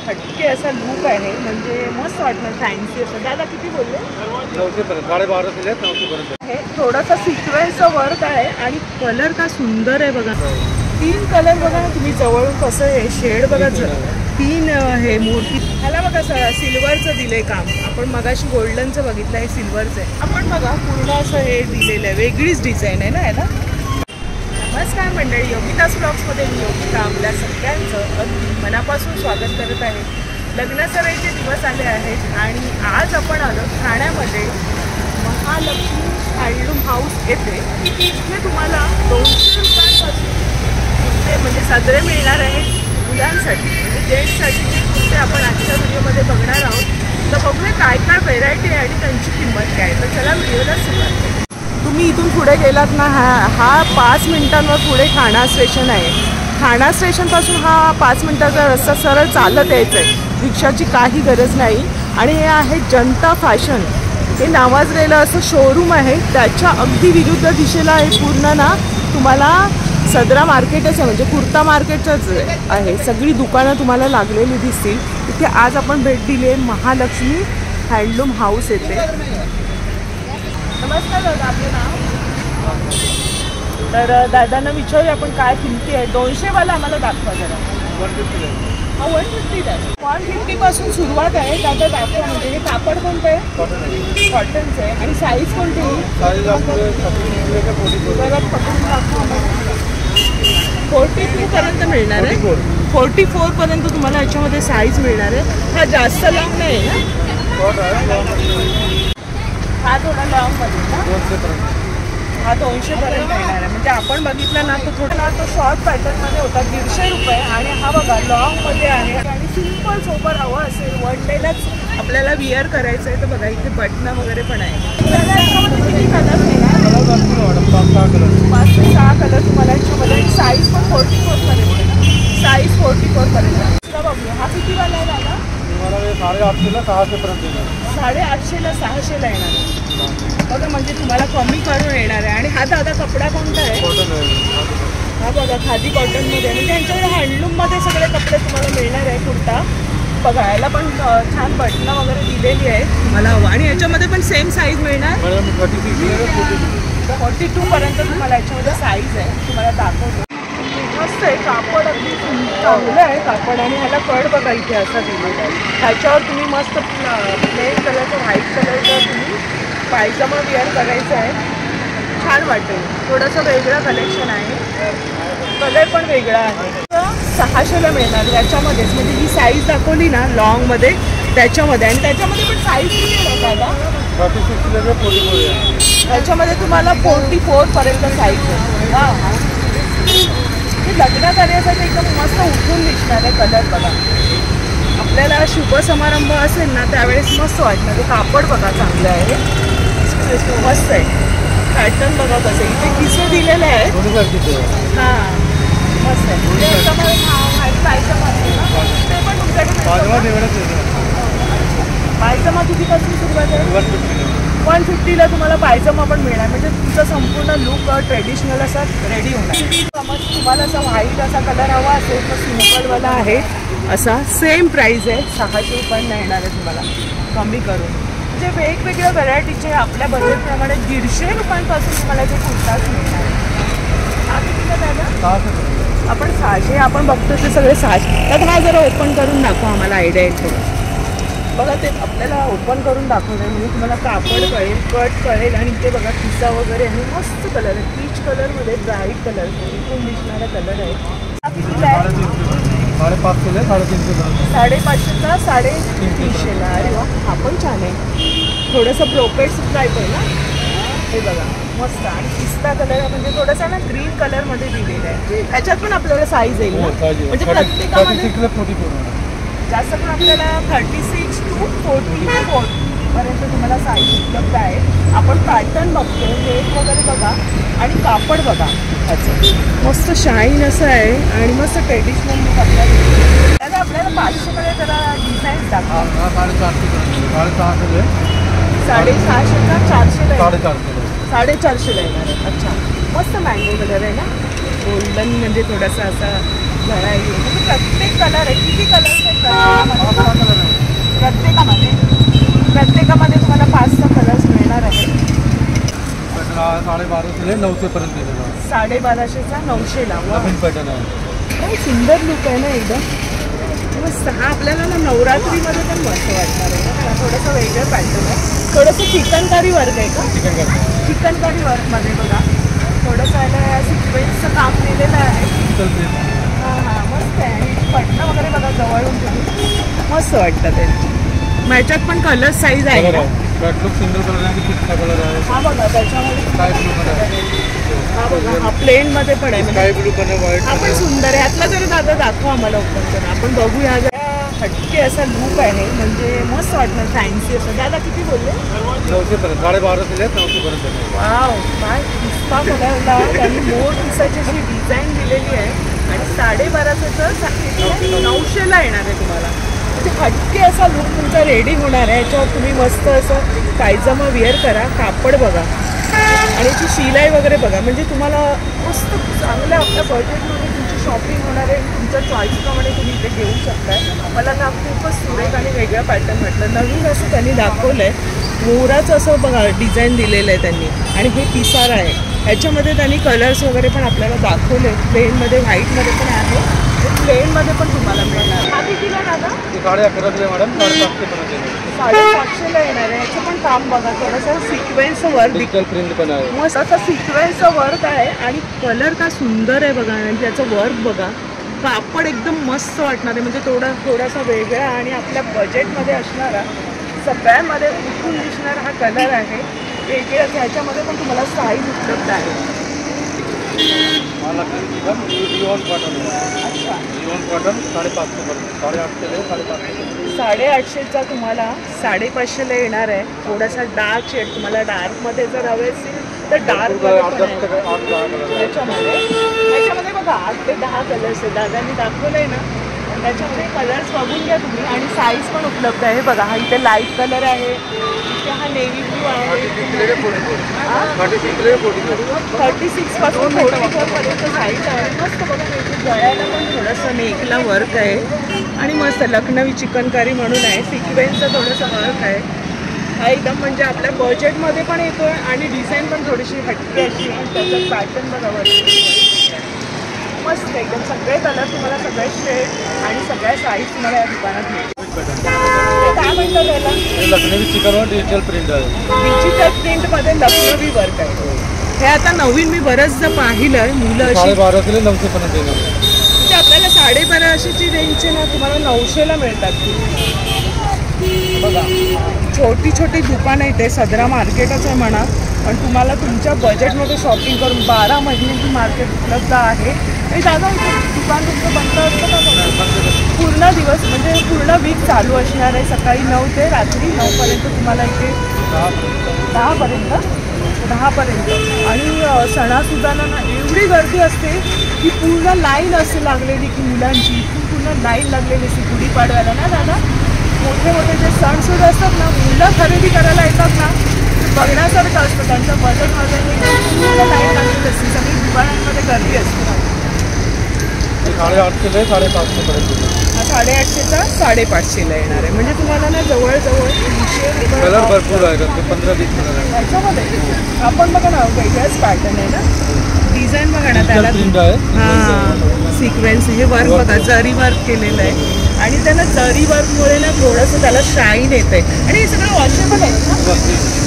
हटके असा लुक आहे, म्हणजे मस्त वाटणार फॅन्सी असं. दादा किती बोलले? 900 पर्यंत, 12.5 दिले 900 पर्यंत. हे थोडासा सिक्वेन्सचं वर्क आहे आणि कलर का सुंदर आहे बघा. 3 कलर बघा ना तुम्ही जवळून कसं आहे शेड बघा. 3 हे मूर्ती ह्याला बघा सिल्वरचं दिलंय काम. आपण मगाशी गोल्डनचं बघितलं, हे सिल्वरचं आहे. आपण बघा पूर्ण असं हे दिलेलं आहे, वेगळीच डिझाईन आहे ना याला. नमस्कार मंडळी, योगिताज ब्लॉग्समध्ये मी योगिता आपल्या सगळ्यांचं अगदी मनापासून स्वागत करत आहे. लग्नसराईचे दिवस आले आहेत आणि आज आपण आलो ठाण्यामध्ये महालक्ष्मी हँडलूम हाऊस येथे. इथे तुम्हाला 200 रुपयांपासून कुर्ते म्हणजे सदरे मिळणार आहेत मुलांसाठी, म्हणजे जेंट्ससाठी कुर्ते आपण आजच्या व्हिडिओमध्ये बघणार आहोत. तर बघूया काय काय व्हेरायटी आहे आणि त्यांची किंमत काय. तर चला व्हिडिओला सुरुवात करू. तुम्ही इथून पुढे गेलात ना, हा 5 मिनिटांवर पुढे ठाणा स्टेशन आहे. ठाणा स्टेशनपासून हा 5 मिनिटाचा रस्ता सरळ चालत यायचा आहे. रिक्षाची काही गरज नाही. आणि हे आहे जनता फॅशन, हे नावाजलेलं असं शोरूम आहे. त्याच्या अगदी विरुद्ध दिशेला आहे पूर्ण ना तुम्हाला सदरा मार्केटच आहे, म्हणजे कुर्ता मार्केटच आहे. सगळी दुकानं तुम्हाला लागलेली दिसतील. इथे आज आपण भेट दिली आहे महालक्ष्मी हँडलूम हाऊस येथे. नमस्कार दादा, आपलं नाव? तर दादांना विचारूया आपण काय किमती आहे. 200वाला आम्हाला दाखवा जरा. 150 आहे. 150 पासून सुरुवात आहे. दादा दाखवा. म्हणजे हे कापड कोणतं आहे? कॉटनचं आहे. आणि साईज कोणती? परत पकडून दाखवा. 42 पर्यंत मिळणार आहे. 44 पर्यंत तुम्हाला याच्यामध्ये साईज मिळणार आहे. हा जास्त लांब नाही आहे ना, हा थोडा लॉंगमध्ये ना. 200 पर्यंत. हा 200 पर्यंत येणार आहे. म्हणजे आपण बघितलं ना तो थोडा तो शॉर्ट पॅटर्नमध्ये होता 150 रुपये. आणि हा बघा लॉंगमध्ये आहे आणि सिम्पल सोबर हवं असेल, वन डेलाच आपल्याला विअर करायचं आहे. तर बघा इथे बटणं वगैरे पण आहे. याच्यामध्ये किती कलर येणार? 5 ते 6 कलर तुम्हाला याच्यामध्ये. साईज पण 44 पर्यंत. साईज 44 पर्यंत. बघूया हा किती वाला आहे दादा? 850ला 600 पर्यंत येणार. 850ला 600ला येणार बघा. म्हणजे तुम्हाला कमी करून येणार आहे. आणि हा दादा कपडा कोणता आहे? कॉटन आहे. हा बघा खादी कॉटनमध्ये. म्हणजे यांच्याकडे हँडलूममध्ये सगळे कपडे तुम्हाला मिळणार आहे. कुर्ता बघा याला पण छान बटणं वगैरे दिलेली आहे तुम्हाला. आणि याच्यामध्ये पण सेम साईज मिळणार. 42 पर्यंत तुम्हाला याच्यामध्ये साईज आहे. तुम्हाला दाखवतो. मस्त आहे कापड, अगदी चांगलं आहे कापड. आणि ह्याला कड बघा इथे असा दिलेला आहे. ह्याच्यावर तुम्ही मस्त प्लेन कलरचं व्हाईट कलरचं तुम्ही पायजामा विअर करायचं आहे. छान वाटेल. थोडंसं वेगळं कलेक्शन आहे. कलर पण वेगळा आहे. 600ला मिळणार याच्यामध्येच. म्हणजे ही साईज दाखवली ना लॉंगमध्ये त्याच्यामध्ये. आणि त्याच्यामध्ये पण साईज किती आहे दादा? 44. याच्यामध्ये तुम्हाला 44 पर्यंत साईज आहे. हां लग्न कार्यासाठी एकदम मस्त उठून दिसणार आहे. कलर बघा आपल्याला शुभ समारंभ असेल ना त्यावेळेस मस्त वाटणार. ते कापड बघा चांगलं आहे, मस्त आहे. पॅटर्न बघा कसं इथे किसे दिलेले आहेत. हां मस्त आहे. त्याच्यामध्ये पायजामा ते पण तुमच्याकडे पायजामा कितीपासून सुरुवात आहे? 150ला तुम्हाला पायजामा पण मिळणार. म्हणजे तुमचा संपूर्ण लुक ट्रेडिशनल असा रेडी होणार. मग तुम्हाला असा व्हाईट असा कलर हवा असेल तर सिम्पलवाला आहे असा. सेम प्राईज आहे. 600 रुपयांना येणार आहे तुम्हाला कमी करून. म्हणजे वेगवेगळ्या व्हरायटीचे आपल्या बजेटप्रमाणे 150 रुपयांपासून तुम्हाला ते कुर्ताच मिळणार. हा कितीला दादा? आपण 600 आपण बघतो ते सगळे 600. तर हा जरा ओपन करून दाखवा, आम्हाला आयडिया येईल थोडं. बघा ते आपल्याला ओपन करून दाखवत आहे म्हणजे तुम्हाला कापड कळेल, कट कळेल. आणि ते बघा खिसा वगैरे आणि मस्त कलर आहे. पीच कलरमध्ये ब्राईट कलर इथून दिसणारा कलर आहे. हा कितीला आहे? 550 350. 550ला 350ला. अरे वा हा पण छान आहे. थोडंसं ब्रोकेट्स टाईप आहे ना. हे बघा मस्त. आणि पिस्ता कलर आहे म्हणजे थोडासा ना ग्रीन कलरमध्ये दिलेला आहे. ह्याच्यात पण आपल्याला साईज येईल ना. म्हणजे प्रत्येकामध्ये जास्त पण आपल्याला 36 to 44 पर्यंत तुम्हाला साईज उपलब्ध आहे. आपण पॅटर्न बघतो, नेट वगैरे बघा आणि कापड बघा ह्याचं मस्त शाईन असं आहे. आणि मस्त ट्रेडिशनल लुक आपल्याला. त्याला आपल्याला 500मध्ये जरा डिझाईन दाखवा. 650 का 400ला? 450ला येणार आहे. अच्छा मस्त मँगो कलर आहे ना. गोल्डन म्हणजे थोडासा असा जरा म्हणजे प्रत्येक कलर आहे. किती कलर आहेत प्रत्येकामध्ये तुम्हाला 5-6 कलर्स मिळणार आहे. पैठण हा 1250 से 900 पर्यंत देणार. 1250चा 900ला. नवीन पैठण आहे. काय सुंदर लुक आहे ना एकदम मस्त. हा आपल्याला ना नवरात्रीमध्ये पण मस्त वाटणार आहे ना. थोडंसं वेगळं पॅटर्न आहे. थोडंसं चिकनकारी वर्क आहे का? चिकन करतो. चिकनकारी वर्कमध्ये बघा थोडंसं याला सिक्वेन्सचं काम केलेलं आहे. हां हां मस्त आहे. पटणं वगैरे बघा जवळून तुम्ही मस्त वाटतं ते. ह्याच्यात पण कलर साईज आहे ना. कॅटलॉग सिंगल कलर आहे की पिस्ता कलर आहे. हा बघा त्याच्यामध्ये स्काय ब्लू पण आहे. हा बघा हा प्लेनमध्ये पण आहे. स्काय ब्लू पण आहे, व्हाईट हा पण सुंदर आहे. ह्यातला जरी दादा दाखवा आम्हाला ओपन करून आपण बघूया. जरा हटके असा लुक आहे म्हणजे मस्त वाटणार फॅन्सी असं. दादा किती बोलले? 900 पर्यंत. 1250 दिले 900 पर्यंत देणार. वाव काय पुष्पा बघायला त्यांनी मोर पिसाची अशी डिझाईन दिलेली आहे आणि 1250चं 900ला येणार आहे तुम्हाला. म्हणजे हटके असा लुक तुमचा रेडी होणार आहे. याच्यावर तुम्ही मस्त असं पायजमा वेअर करा. कापड बघा आणि याची शिलाई वगैरे बघा. म्हणजे तुम्हाला मस्त चांगल्या आपल्या बजेटमध्ये तुमची शॉपिंग होणार आहे. तुमच्या चॉईसप्रमाणे तुम्ही इथे घेऊ शकताय. मला ना खूपच सुरेख आणि वेगळा पॅटर्न म्हटलं. नवीन असं त्यांनी दाखवलं आहे. मोराचं असं बघा डिझाईन दिलेलं आहे त्यांनी आणि हे पिसारा आहे. ह्याच्यामध्ये त्यांनी कलर्स वगैरे पण आपल्याला दाखवले. प्लेनमध्ये व्हाईटमध्ये पण आहे. प्लेनमध्ये पण तुम्हाला मिळणार. हा कितीला दादा? 1150 दिले मॅडम. 750 पर्यंत देणार. 750ला येणार आहे. याचं पण काम बघा थोडंसं सिक्वेन्स वर्क डिजिटल प्रिंट पण आहे. मस्त असं सिक्वेन्सचं वर्क आहे आणि कलर का सुंदर आहे बघा. आणि त्याचं वर्क बघा. कापड एकदम मस्त वाटणार आहे. म्हणजे थोडासा वेगळा आणि आपल्या बजेटमध्ये असणारा सगळ्यामध्ये उठून दिसणारा हा कलर आहे. वेगळ्याच ह्याच्यामध्ये पण तुम्हाला साईज उपलब्ध आहे. मला रिओन कॉटन आहे. अच्छा रिओन कॉटन 550 पर्यंत. 850 दिले 550. 850चा तुम्हाला 550ला येणार आहे. थोडासा डार्क शेड तुम्हाला डार्कमध्ये जर हवे असेल तर डार्क याच्यामध्ये बघा 8 ते 10 कलर्स आहे. दादांनी दाखवलं आहे ना. त्याच्यामध्ये कलर्स बघून घ्या तुम्ही आणि साईज पण उपलब्ध आहे. बघा हा इथे लाईट कलर आहे. इथे हा नेव्ही ब्लू आहे. 36 पासून 44 पर्यंत साईज आहे. मस्त बघा इथे गळ्याला पण थोडंसं नेकला वर्क आहे आणि मस्त लखनवी चिकनकारी म्हणून आहे. सिक्वेन्सचं थोडंसं वर्क आहे. हा एकदम म्हणजे आपल्या बजेटमध्ये पण येतो आहे आणि डिझाईन पण थोडीशी हटके अशी. त्याचा पॅटर्न बघा वरती मस्त एकदम. सगळे कलर तुम्हाला सगळे शेड आणि सगळ्या साईज तुम्हाला या दुकानात मिळतील. काय म्हणतात त्याला? लखनवी चिकनवर डिजिटल प्रिंट आहे. डिजिटल प्रिंटमध्ये लखनवी वर्क आहे. हे आता नवीन मी बरंचदा पाहिलं आहे. मुलं अशी 1250 दिले 900 पर्यंत देणार. म्हणजे आपल्याला 1250ची रेंजचे ना तुम्हाला 900ला मिळतात. बघा छोटी छोटी दुकानं इथे सदरा मार्केटच आहे म्हणा पण तुम्हाला तुमच्या बजेटमध्ये शॉपिंग करून 12 महिन्याची मार्केट उपलब्ध आहे. आणि दादा इथे दुकान तुमचं बंद असतं का? पूर्ण दिवस म्हणजे पूर्ण वीक चालू असणार आहे. सकाळी 9 ते रात्री 9 पर्यंत तुम्हाला इथे 10 पर्यंत आणि सणासुदाला ना एवढी गर्दी असते की पूर्ण लाईन असते लागलेली की मुलांची पूर्ण लाईन लागलेली असते गुढीपाडव्याला ना दादा. मोठे मोठे जे सणसूद असतात ना मुलं खरेदी करायला येतात ना बघण्यासारखं असतं. त्यांच्या बजेटमध्ये पूर्ण लाईन लागलेली असते. सगळी दुकानांमध्ये गर्दी असते. 850 दिले 550 पर्यंत. हा 850चा 550ला येणार आहे. म्हणजे तुम्हाला ना जवळजवळ 300 कलर भरपूर आहे. 15-20 कलर आहे त्याच्यामध्ये. आपण बघा ना वेगळाच पॅटर्न आहे ना. डिझाईन बघा ना त्याला. हां सिक्वेन्स हे वर्क बघा जरी वर्क केलेलं आहे आणि त्याला जरी वर्कमुळे ना थोडंसं त्याला शाईन येतं आहे. आणि हे सगळं वॉशेबल आहे ना.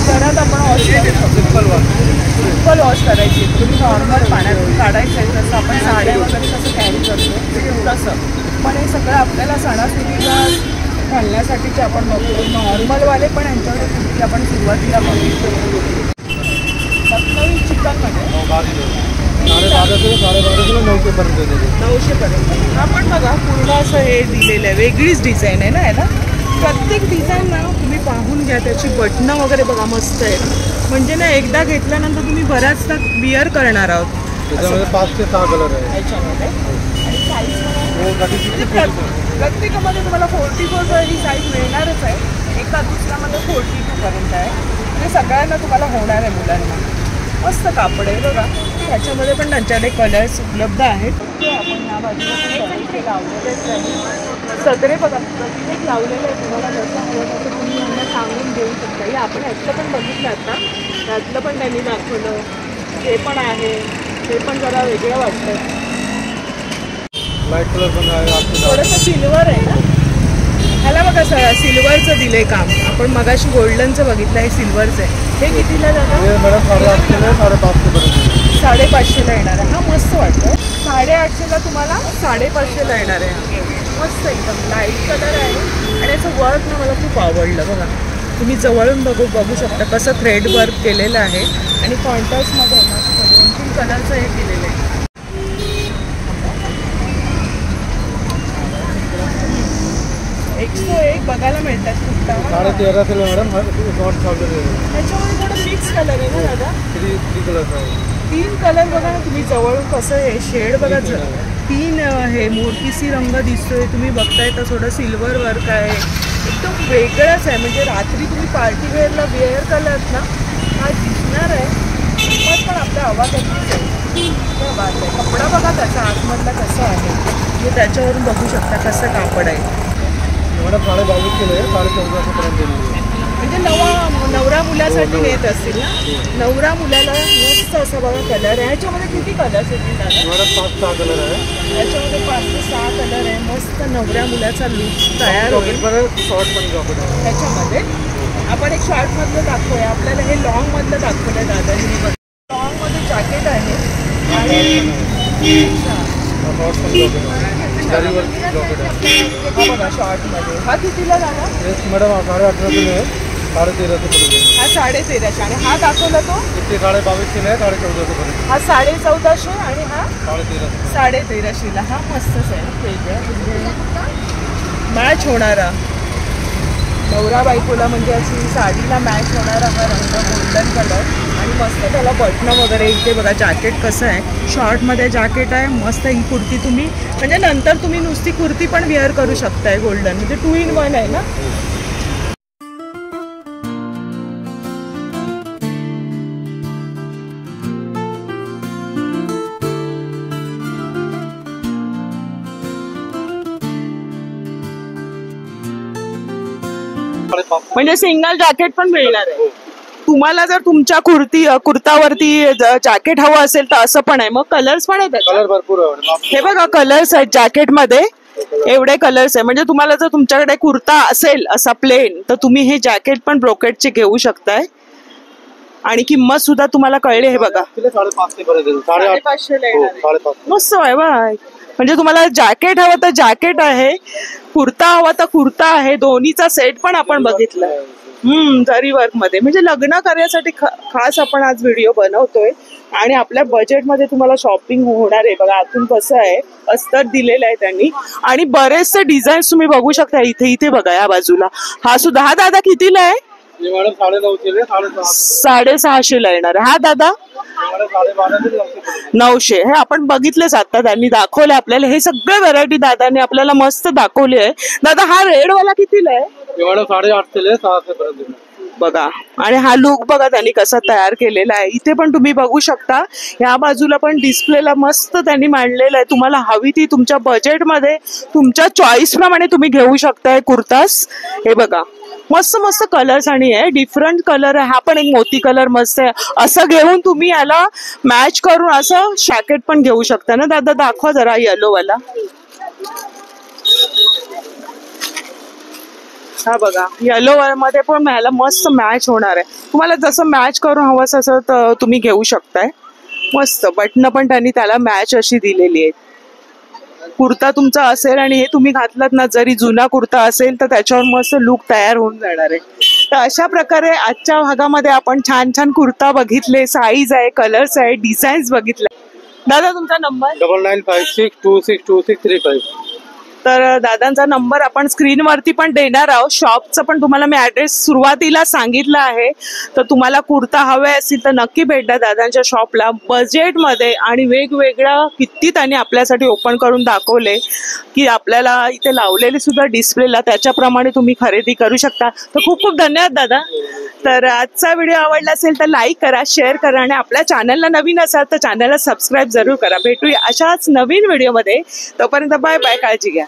घरात आपण वॉश सिम्पल वॉश करायची. तुम्ही नॉर्मल पाण्यातून काढायचं आहे जसं आपण साड्या वगैरे कसं कॅरी करतो तसं. पण हे सगळं आपल्याला सणासुदीला घालण्यासाठीचे आपण बघतो. नॉर्मलवाले पण यांच्याकडे कुर्ती आपण सुरुवातीला बघितलो. लखनवी चिकनमध्ये 900 पर्यंत. 900 पर्यंत. आपण बघा पूर्ण असं हे दिलेलं आहे. वेगळीच डिझाईन आहे ना याला. प्रत्येक डिझाईन ना तुम्ही पाहून घ्या. त्याची बटणं वगैरे बघा मस्त आहे. म्हणजे ना एकदा घेतल्यानंतर तुम्ही बऱ्याचदा विअर करणार आहोत. त्याच्यामध्ये 5 ते 6 कलर आहे याच्यामध्ये. आणि साईज प्रत्येकामध्ये तुम्हाला 44 ही साईज मिळणारच आहे. एका दुसऱ्यामध्ये 42 पर्यंत आहे. म्हणजे सगळ्यांना तुम्हाला होणार आहे मुलांना. मस्त कापड आहे बघा. त्याच्यामध्ये पण त्यांच्याकडे कलर्स उपलब्ध आहेत. आपण ह्या बाजूला पण बरेचसे लावलेलेच आहे. सदरे बघा प्रत्येक लावलेलं आहे. तुम्हाला जसं हवं तसं तुम्ही यांना सांगून देऊ शकता. हे आपण ह्यातलं पण बघितलं आता, त्यातलं पण त्यांनी दाखवलं. ते पण आहे, ते पण जरा वेगळं वाटतं. लाईट कलर पण आहे. थोडंसं सिल्वर आहे ना, ह्याला बघा सिल्वरचं दिलंय काम. आपण मगाशी गोल्डनचं बघितलं, हे सिल्वरचं आहे. हे कितीला जातं? मॅडम 850 550 पर्यंत. 550ला येणार आहे. हा मस्त वाटतो. 850ला तुम्हाला 550ला येणार आहे. मस्त एकदम लाईट कलर आहे आणि याचं वर्क ना मला खूप आवडलं. बघा तुम्ही जवळून बघू शकता कसं थ्रेड वर्क केलेलं आहे आणि कॉन्ट्रास्टमध्ये मस्त 2-3 कलरचं हे केलेलं आहे. एक बघायला मिळतात कुर्ता. 1350 मॅडम. त्याच्यामध्ये थोडं मिक्स कलर आहे ना दादा. 3 कलर आहे. 3 कलर बघा ना तुम्ही जवळून कसं आहे शेड बघा. 3 हे मोरपिसी रंग दिसतोय तुम्ही बघताय तर थोडं सिल्वर वर्क आहे. एकदम वेगळंच आहे. म्हणजे रात्री तुम्ही पार्टी वेअरला वेअर कलर ना हा दिसणार आहे. किंमत पण आपल्या आवाजातलीच आहे. बात आहे. कपडा बघा त्याचा आतमधला कसा आहे म्हणजे त्याच्यावरून बघू शकता कसं कापड आहे. मॅडम 2250 केलं आहे. 1450 पर्यंत. म्हणजे नवरा मुलासाठी नेत असतील ना. नवरा मुलाला मस्त असं बघा कलर आहे. ह्याच्यामध्ये किती कलर्स येतील दादा? मॅडम 5-6 कलर आहे. ह्याच्यामध्ये 5 ते 6 कलर आहे. मस्त नवऱ्या मुलाचा लुक तयार होईल. शॉर्ट पण जॉकेट आहे ह्याच्यामध्ये. आपण एक शॉर्टमधलं दाखवूया. आपल्याला हे लॉंगमधलं दाखवलं आहे दादाजीने. बघा लॉंगमध्ये जॅकेट आहे आणि हा बघा शॉर्टमध्ये. हा कितीला दादा? मॅडम 850 आहे. 1350 पर्यंत. हा 1350 आणि हा दाखवला तो 2250 आहे. 1450 पर्यंत. हा 1450 आणि हा 1350. 1350ला. हा मस्तच आहे वेगळं मॅच होणारा. नवरा बायकोला म्हणजे अशी साडीला मॅच होणारा हा रंग गोल्डन कलर आणि मस्त त्याला बटणं वगैरे. इथे बघा जॅकेट कसं आहे. शॉर्टमध्ये जॅकेट आहे. मस्त ही कुर्ती तुम्ही म्हणजे नंतर तुम्ही नुसती कुर्ती पण वेअर करू शकताय. गोल्डन म्हणजे 2 in 1 आहे ना. म्हणजे सिंगल जॅकेट पण मिळणार आहे. तुम्हाला जर तुमच्या कुर्तावरती जॅकेट हवं असेल तर असं पण आहे. मग कलर्स पण आहेत. कलर भरपूर आहे. हे बघा कलर्स आहेत जॅकेटमध्ये. एवढे कलर्स आहे. म्हणजे तुम्हाला जर तुमच्याकडे कुर्ता असेल असा प्लेन तर तुम्ही हे जॅकेट पण ब्रोकेटचे घेऊ शकताय आणि किंमत सुद्धा तुम्हाला कळली. हे बघा 550 मस्त आहे बा. म्हणजे तुम्हाला जॅकेट हवं तर जॅकेट आहे, कुर्ता हवा तर कुर्ता आहे. दोन्हीचा सेट पण आपण बघितला. जरी वर्क मध्ये. म्हणजे लग्न कार्यासाठी खास आपण आज व्हिडिओ बनवतोय आणि आपल्या बजेटमध्ये तुम्हाला शॉपिंग होणार आहे. बघा आतून कसं आहे अस्तर दिलेलं आहे त्यांनी आणि बरेचसे डिझाईन्स तुम्ही बघू शकता. इथे बघा या बाजूला. हा सुद्धा. हा दादा कितीला आहे? 650ला येणार आहे. हा दादा 900. हे आपण बघितलेच आता त्यांनी दाखवले आपल्याला. हे सगळे व्हरायटी दादाने आपल्याला मस्त दाखवली आहे. दादा हा रेड वाला कितीला आहे? 850 पर्यंत. बघा आणि हा लुक बघा त्यांनी कसा तयार केलेला आहे. इथे पण तुम्ही बघू शकता. या बाजूला पण डिस्प्लेला मस्त त्यांनी मांडलेलं आहे. तुम्हाला हवी ती तुमच्या बजेटमध्ये तुमच्या चॉईस प्रमाणे तुम्ही घेऊ शकताय कुर्तास. हे बघा मस्त मस्त कलर्स आणि आहे. डिफरंट कलर आहे. हा पण एक मोती कलर मस्त आहे. असं घेऊन तुम्ही याला मॅच करून असं जॅकेट पण घेऊ शकता ना. दादा दाखवा जरा येलो वाला. हा बघा येलो मध्ये पण मला मस्त मॅच होणार आहे. तुम्हाला जसं मॅच करून हवं असं तर तुम्ही घेऊ शकताय. मस्त बटणं पण त्यांनी त्याला मॅच अशी दिलेली आहेत. कुर्ता तुमचा असेल आणि हे तुम्ही घातलात ना जरी जुना कुर्ता असेल तर त्याच्यावर मस्त लुक तयार होऊन जाणार आहे. तर अशा प्रकारे आजच्या भागामध्ये आपण छान छान कुर्ता बघितले. साईज आहे, कलर्स आहे, डिझाईन्स बघितले. दादा तुमचा नंबर? 9956262635. तर दादांचा नंबर आपण स्क्रीनवरती पण देणार आहोत. शॉपचं पण तुम्हाला मी ॲड्रेस सुरुवातीला सांगितलं आहे. तर तुम्हाला कुर्ता हवे असतील तर नक्की भेट द्या दादांच्या शॉपला. बजेटमध्ये आणि वेगवेगळं किती त्यांनी आपल्यासाठी ओपन करून दाखवले की आपल्याला इथे लावलेले सुद्धा डिस्प्लेला त्याच्याप्रमाणे तुम्ही खरेदी करू शकता. तर खूप खूप धन्यवाद दादा. तर आजचा व्हिडिओ आवडला असेल तर लाईक करा, शेअर करा आणि आपल्या चॅनलला नवीन असाल तर चॅनलला सबस्क्राईब जरूर करा. भेटूया अशाच नवीन व्हिडिओमध्ये. तोपर्यंत बाय बाय, काळजी घ्या.